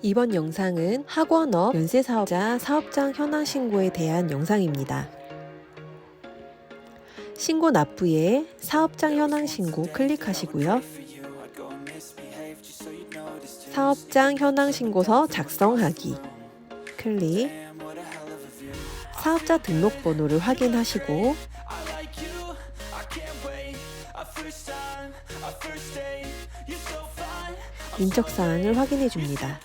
이번 영상은 학원업 연세사업자 사업장 현황 신고에 대한 영상입니다. 신고 납부에 사업장 현황 신고 클릭하시고요. 사업장 현황 신고서 작성하기 클릭. 사업자 등록번호를 확인하시고 인적사항을 확인해 줍니다.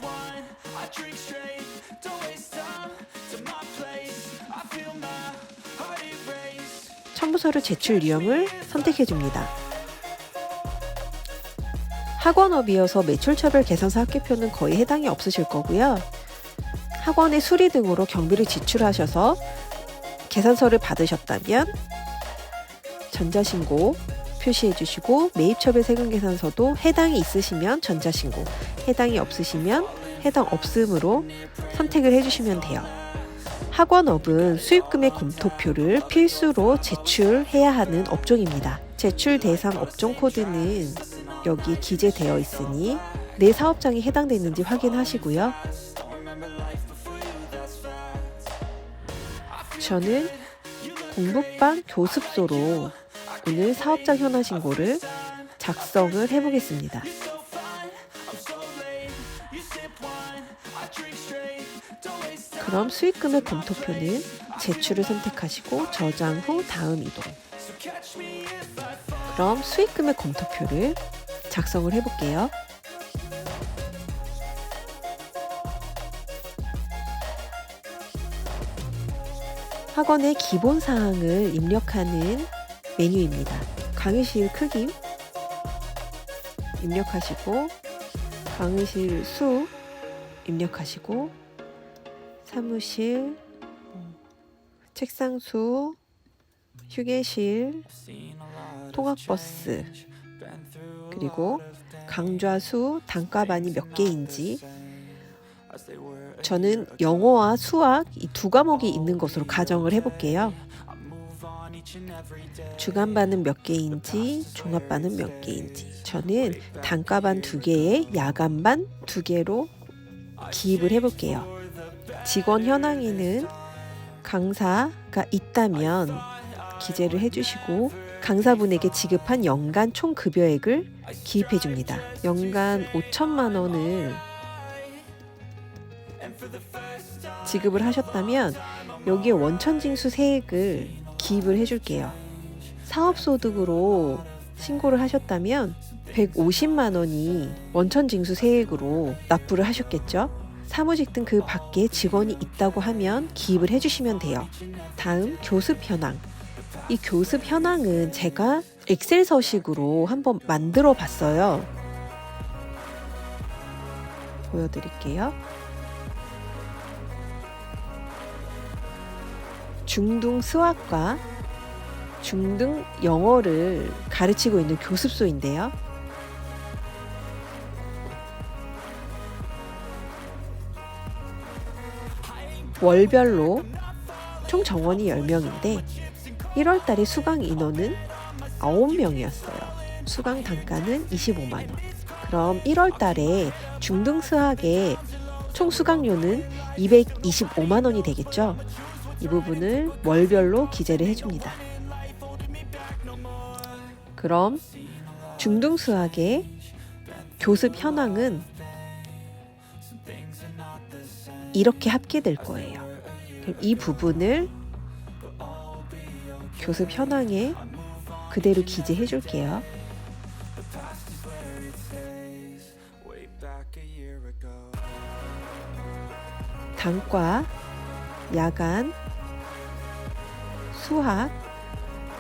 첨부서류 제출 유형을 선택해 줍니다. 학원업이어서 매출차별 계산서 합계표는 거의 해당이 없으실 거고요. 학원의 수리 등으로 경비를 지출하셔서 계산서를 받으셨다면 전자신고 표시해 주시고 매입처별 세금계산서도 해당이 있으시면 전자신고, 해당이 없으시면 해당 없음으로 선택을 해주시면 돼요. 학원업은 수입금액 검토표를 필수로 제출해야 하는 업종입니다. 제출 대상 업종 코드는 여기 기재되어 있으니 내 사업장이 해당되는지 확인하시고요. 저는 공부방 교습소로 오늘 사업장 현황 신고를 작성을 해보겠습니다. 그럼 수익금액 검토표는 제출을 선택하시고 저장 후 다음 이동. 그럼 수익금액 검토표를 작성을 해볼게요. 학원의 기본 사항을 입력하는 메뉴입니다. 강의실 크기 입력하시고 강의실 수 입력하시고 사무실, 책상 수, 휴게실, 통학버스, 그리고 강좌 수, 단과반이 몇 개인지 저는 영어와 수학 이 두 과목이 있는 것으로 가정을 해볼게요. 주간반은 몇 개인지, 종합반은 몇 개인지 저는 단과반 2개에 야간반 2개로 기입을 해볼게요. 직원 현황에는 강사가 있다면 기재를 해주시고 강사분에게 지급한 연간 총 급여액을 기입해 줍니다. 연간 5천만 원을 지급을 하셨다면 여기에 원천징수 세액을 기입을 해줄게요. 사업소득으로 신고를 하셨다면 150만 원이 원천징수 세액으로 납부를 하셨겠죠? 사무직 등 그 밖에 직원이 있다고 하면 기입을 해주시면 돼요. 다음 교습 현황. 이 교습 현황은 제가 엑셀 서식으로 한번 만들어 봤어요. 보여드릴게요. 중등 수학과 중등 영어를 가르치고 있는 교습소인데요. 월별로 총 정원이 10명인데 1월 달에 수강 인원은 9명이었어요. 수강 단가는 25만 원. 그럼 1월 달에 중등 수학의 총 수강료는 225만 원이 되겠죠? 이 부분을 월별로 기재를 해줍니다. 그럼 중등 수학의 교습 현황은 이렇게 합계될 거예요. 그럼 이 부분을 교습 현황에 그대로 기재해 줄게요. 단과, 야간, 수학,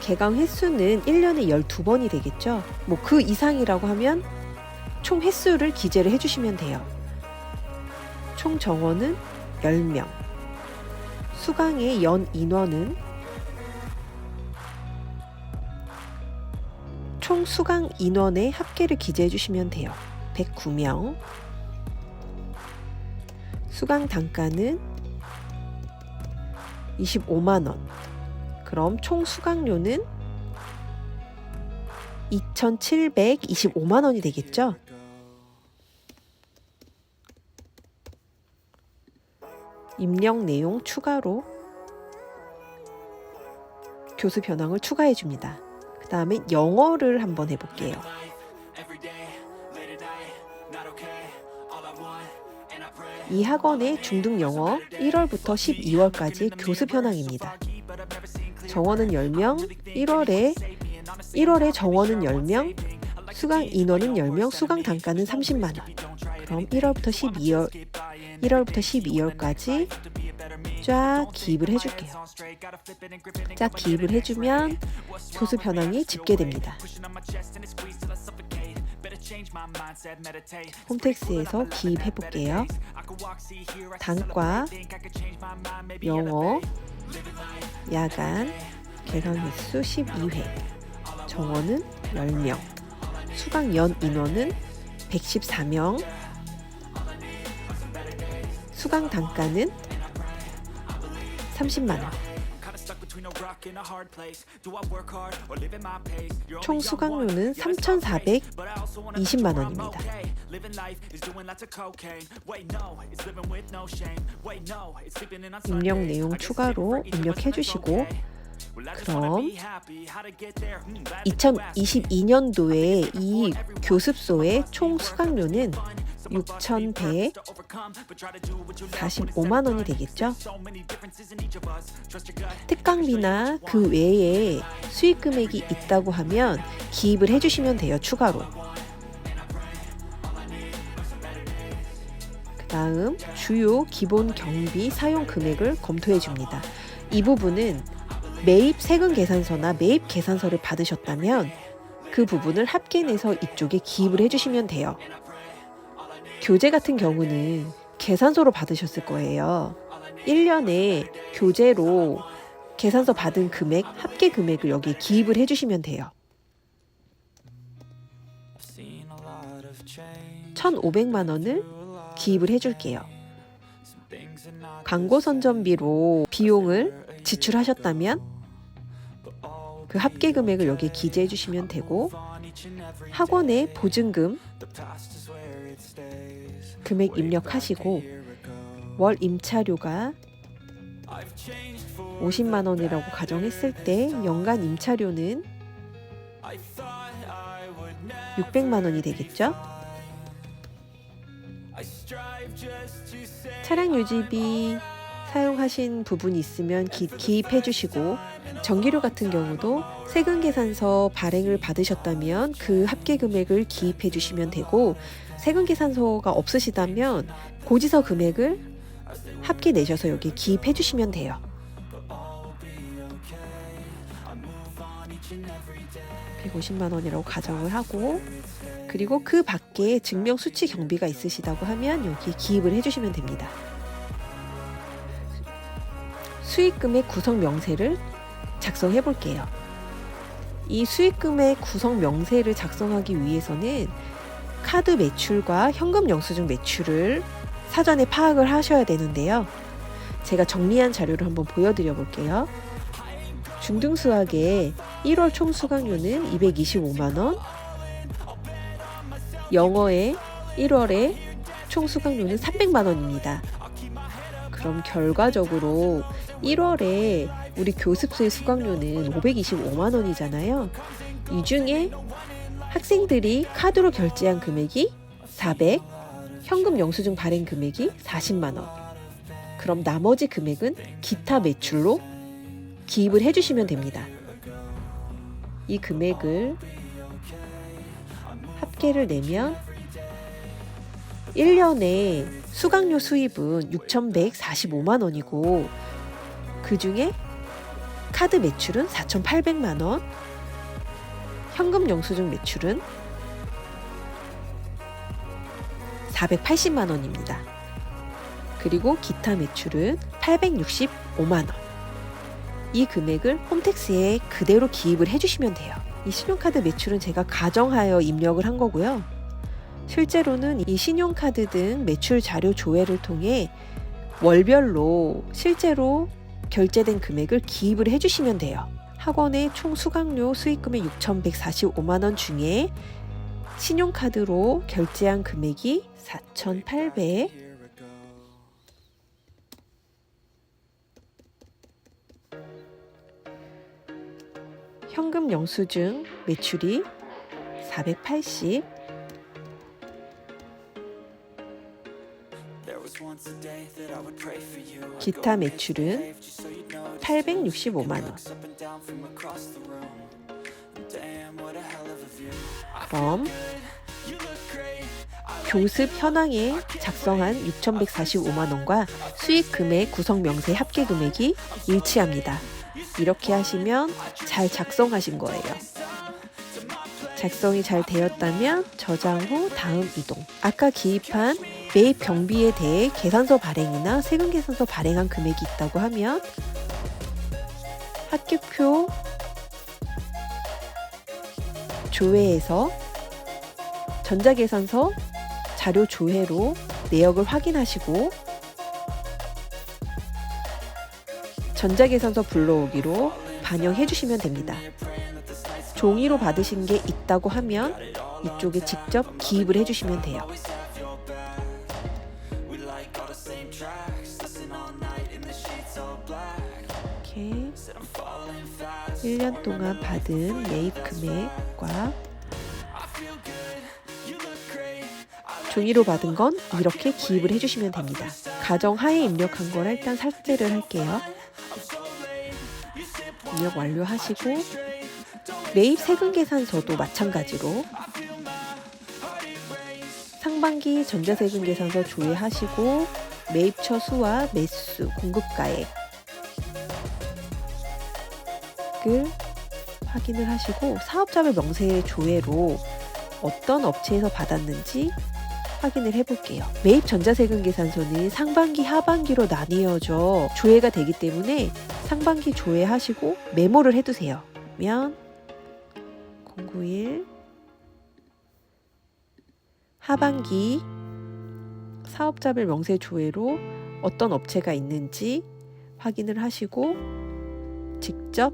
개강 횟수는 1년에 12번이 되겠죠. 뭐 그 이상이라고 하면 총 횟수를 기재를 해주시면 돼요. 총 정원은 10명. 수강의 연 인원은 총 수강 인원의 합계를 기재해 주시면 돼요. 109명. 수강 단가는 25만 원. 그럼 총 수강료는 2,725만 원이 되겠죠? 입력 내용 추가로 교습 현황을 추가해 줍니다. 그 다음에 영어를 한번 해볼게요. 이 학원의 중등 영어 1월부터 12월까지 교습 현황입니다. 정원은 10명, 1월에 정원은 10명, 수강 인원은 10명, 수강 단가는 30만 원. 그럼 1월부터 12월까지 쫙 기입을 해줄게요. 쫙 기입을 해주면 교습 현황이 집계됩니다. 홈택스에서 기입해볼게요. 단과, 영어, 야간, 개강 횟수 12회, 정원은 10명, 수강 연 인원은 114명, 수강 단가는 30만 원. 총 수강료는 3,420만 원입니다. 입력 내용 추가로 입력해 주시고, 그럼 2022년도에 이 교습소의 총 수강료는 6,145만 원이 되겠죠. 특강비나 그 외에 수익 금액이 있다고 하면 기입을 해주시면 돼요. 추가로. 그 다음 주요 기본 경비 사용 금액을 검토해 줍니다. 이 부분은 매입 세금 계산서나 매입 계산서를 받으셨다면 그 부분을 합계내서 이쪽에 기입을 해주시면 돼요. 교재 같은 경우는 계산서로 받으셨을 거예요. 1년에 교재로 계산서 받은 금액, 합계 금액을 여기에 기입을 해주시면 돼요. 1,500만 원을 기입을 해줄게요. 광고 선전비로 비용을 지출하셨다면 그 합계 금액을 여기에 기재해 주시면 되고, 학원의 보증금 금액 입력하시고, 월 임차료가 50만 원이라고 가정했을 때 연간 임차료는 600만 원이 되겠죠? 차량 유지비 사용하신 부분이 있으면 기입해 주시고, 전기료 같은 경우도 세금 계산서 발행을 받으셨다면 그 합계 금액을 기입해 주시면 되고, 세금 계산서가 없으시다면 고지서 금액을 합계 내셔서 여기 기입해 주시면 돼요. 150만 원이라고 가정을 하고, 그리고 그 밖에 증명 수취 경비가 있으시다고 하면 여기 기입을 해주시면 됩니다. 수익금액 구성 명세를 작성해 볼게요. 이 수익금액 구성 명세를 작성하기 위해서는 카드 매출과 현금 영수증 매출을 사전에 파악을 하셔야 되는데요. 제가 정리한 자료를 한번 보여드려 볼게요. 중등수학의 1월 총 수강료는 225만 원, 영어의 1월에 총 수강료는 300만 원입니다. 그럼 결과적으로 1월에 우리 교습소의 수강료는 525만 원이잖아요. 이 중에 학생들이 카드로 결제한 금액이 400, 현금 영수증 발행 금액이 40만 원. 그럼 나머지 금액은 기타 매출로 기입을 해주시면 됩니다. 이 금액을 합계를 내면 1년에 수강료 수입은 6,145만 원이고, 그 중에 카드 매출은 4,800만 원, 현금 영수증 매출은 480만 원입니다. 그리고 기타 매출은 865만 원. 이 금액을 홈택스에 그대로 기입을 해주시면 돼요. 이 신용카드 매출은 제가 가정하여 입력을 한 거고요. 실제로는 이 신용카드 등 매출 자료 조회를 통해 월별로 실제로 결제된 금액을 기입을 해주시면 돼요. 학원의 총 수강료 수익금의 6,145만 원 중에 신용카드로 결제한 금액이 4,800, 현금 영수증 매출이 480, 기타 매출은 865만 원. 그럼 교습 현황에 작성한 6,145만 원과 수익 금액 구성 명세 합계 금액이 일치합니다. 이렇게 하시면 잘 작성하신 거예요. 작성이 잘 되었다면 저장 후 다음 이동. 아까 기입한 매입 경비에 대해 계산서 발행이나 세금 계산서 발행한 금액이 있다고 하면 합계표 조회에서 전자계산서 자료 조회로 내역을 확인하시고 전자계산서 불러오기로 반영해 주시면 됩니다. 종이로 받으신 게 있다고 하면 이쪽에 직접 기입을 해주시면 돼요. 이렇게 1년 동안 받은 매입 금액과 종이로 받은 건 이렇게 기입을 해주시면 됩니다. 가정하에 입력한 거라 일단 삭제를 할게요. 입력 완료하시고 매입 세금 계산서도 마찬가지로 상반기 전자세금 계산서 조회하시고 매입처 수와 매수, 공급가액을 확인을 하시고 사업자별 명세 조회로 어떤 업체에서 받았는지 확인을 해볼게요. 매입 전자세금 계산서는 상반기, 하반기로 나뉘어져 조회가 되기 때문에 상반기 조회하시고 메모를 해두세요. 그러면 091 하반기 사업자별 명세 조회로 어떤 업체가 있는지 확인을 하시고 직접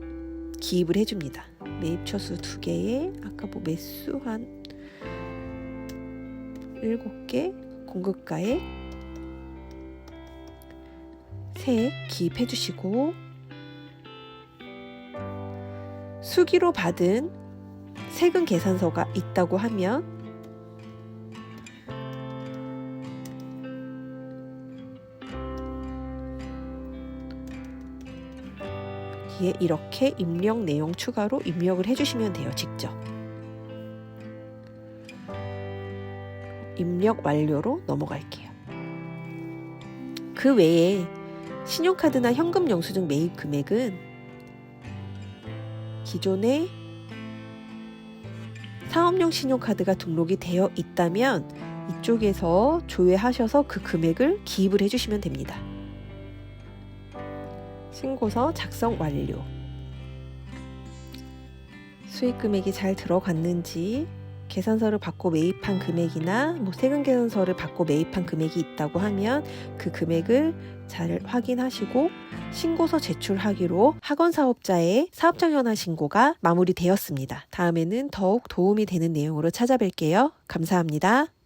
기입을 해줍니다. 매입처수 2개에 아까 뭐 매수 한 7개, 공급가액 세액 기입해 주시고 수기로 받은 세금 계산서가 있다고 하면 여기에 이렇게 입력 내용 추가로 입력을 해주시면 돼요. 직접 입력 완료로 넘어갈게요. 그 외에 신용카드나 현금 영수증 매입 금액은 기존에 사업용 신용카드가 등록이 되어 있다면 이쪽에서 조회하셔서 그 금액을 기입을 해주시면 됩니다. 신고서 작성 완료. 수익 금액이 잘 들어갔는지 계산서를 받고 매입한 금액이나 세금 계산서를 받고 매입한 금액이 있다고 하면 그 금액을 잘 확인하시고 신고서 제출하기로 학원 사업자의 사업장 현황 신고가 마무리되었습니다. 다음에는 더욱 도움이 되는 내용으로 찾아뵐게요. 감사합니다.